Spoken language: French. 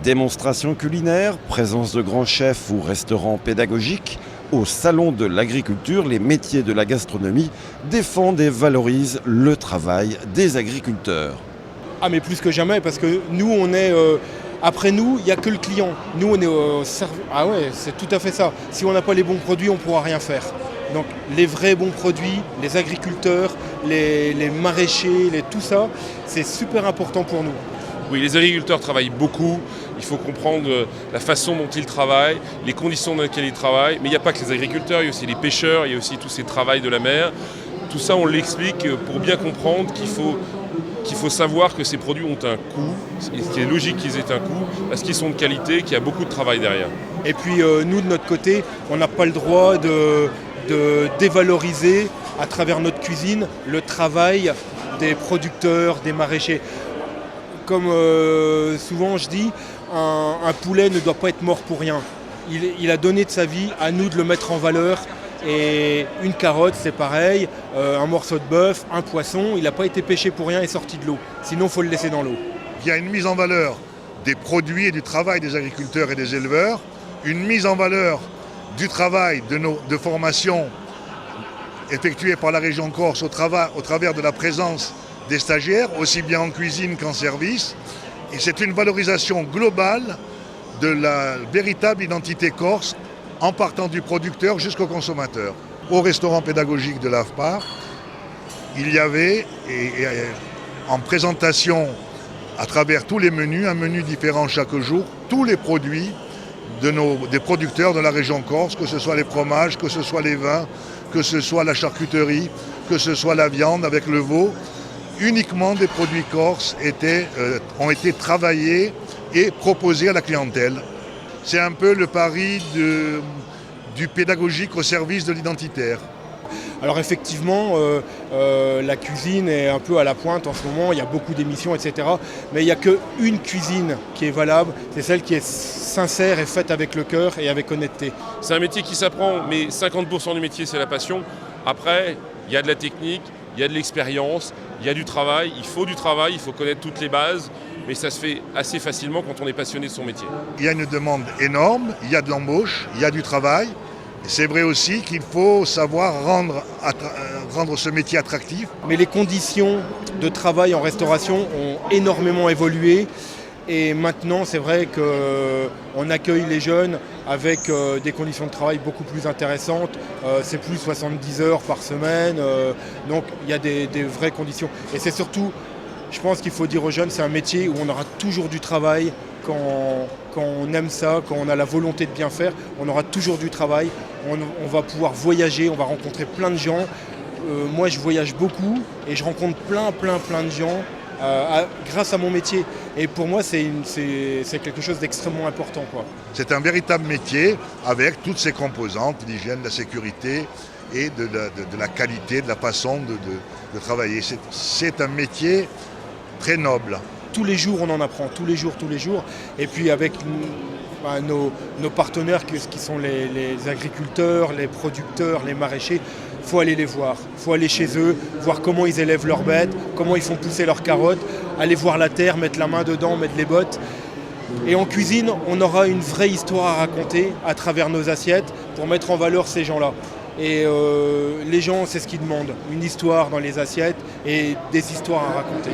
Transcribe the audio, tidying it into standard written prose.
Démonstrations culinaires, présence de grands chefs ou restaurants pédagogiques, au Salon de l'agriculture, les métiers de la gastronomie défendent et valorisent le travail des agriculteurs. Ah mais plus que jamais, parce que nous on est... après nous, il n'y a que le client. Nous on est au service... Ah ouais, c'est tout à fait ça. Si on n'a pas les bons produits, on ne pourra rien faire. Donc les vrais bons produits, les agriculteurs, les maraîchers, tout ça, c'est super important pour nous. Oui, les agriculteurs travaillent beaucoup, il faut comprendre la façon dont ils travaillent, les conditions dans lesquelles ils travaillent, mais il n'y a pas que les agriculteurs, il y a aussi les pêcheurs, il y a aussi tous ces travails de la mer. Tout ça, on l'explique pour bien comprendre qu'il faut savoir que ces produits ont un coût, et qu'il est logique qu'ils aient un coût, parce qu'ils sont de qualité, qu'il y a beaucoup de travail derrière. Et puis nous, de notre côté, on n'a pas le droit de dévaloriser à travers notre cuisine le travail des producteurs, des maraîchers. Comme souvent je dis, un poulet ne doit pas être mort pour rien. Il a donné de sa vie, à nous de le mettre en valeur. Et une carotte, c'est pareil, un morceau de bœuf, un poisson, il n'a pas été pêché pour rien et sorti de l'eau. Sinon, il faut le laisser dans l'eau. Il y a une mise en valeur des produits et du travail des agriculteurs et des éleveurs, une mise en valeur du travail de formation effectuée par la région Corse au travers de la présence des stagiaires, aussi bien en cuisine qu'en service. Et c'est une valorisation globale de la véritable identité corse, en partant du producteur jusqu'au consommateur. Au restaurant pédagogique de l'AFPA, il y avait, en présentation à travers tous les menus, un menu différent chaque jour, tous les produits des producteurs de la région Corse, que ce soit les fromages, que ce soit les vins, que ce soit la charcuterie, que ce soit la viande avec le veau. Uniquement des produits corses ont été travaillés et proposés à la clientèle. C'est un peu le pari du pédagogique au service de l'identitaire. Alors effectivement, la cuisine est un peu à la pointe en ce moment, il y a beaucoup d'émissions, etc. Mais il n'y a qu'une cuisine qui est valable, c'est celle qui est sincère et faite avec le cœur et avec honnêteté. C'est un métier qui s'apprend, mais 50% du métier, c'est la passion. Après, il y a de la technique, il y a de l'expérience, il y a du travail, il faut connaître toutes les bases, mais ça se fait assez facilement quand on est passionné de son métier. Il y a une demande énorme, il y a de l'embauche, il y a du travail. Et c'est vrai aussi qu'il faut savoir rendre ce métier attractif. Mais les conditions de travail en restauration ont énormément évolué. Et maintenant, c'est vrai qu'on accueille les jeunes avec des conditions de travail beaucoup plus intéressantes. C'est plus 70 heures par semaine. Donc, il y a des vraies conditions. Et c'est surtout, je pense qu'il faut dire aux jeunes, c'est un métier où on aura toujours du travail. Quand on aime ça, quand on a la volonté de bien faire, on aura toujours du travail. On va pouvoir voyager, on va rencontrer plein de gens. Moi, je voyage beaucoup et je rencontre plein de gens. Grâce à mon métier. Et pour moi, c'est quelque chose d'extrêmement important, quoi. C'est un véritable métier avec toutes ses composantes, l'hygiène, la sécurité et de la qualité, de la façon de travailler. C'est un métier très noble. Tous les jours, on en apprend, tous les jours. Et puis avec nos partenaires qui sont les agriculteurs, les producteurs, les maraîchers, il faut aller les voir, il faut aller chez eux, voir comment ils élèvent leurs bêtes, comment ils font pousser leurs carottes, aller voir la terre, mettre la main dedans, mettre les bottes. Et en cuisine, on aura une vraie histoire à raconter à travers nos assiettes pour mettre en valeur ces gens-là. Et les gens, c'est ce qu'ils demandent, une histoire dans les assiettes et des histoires à raconter.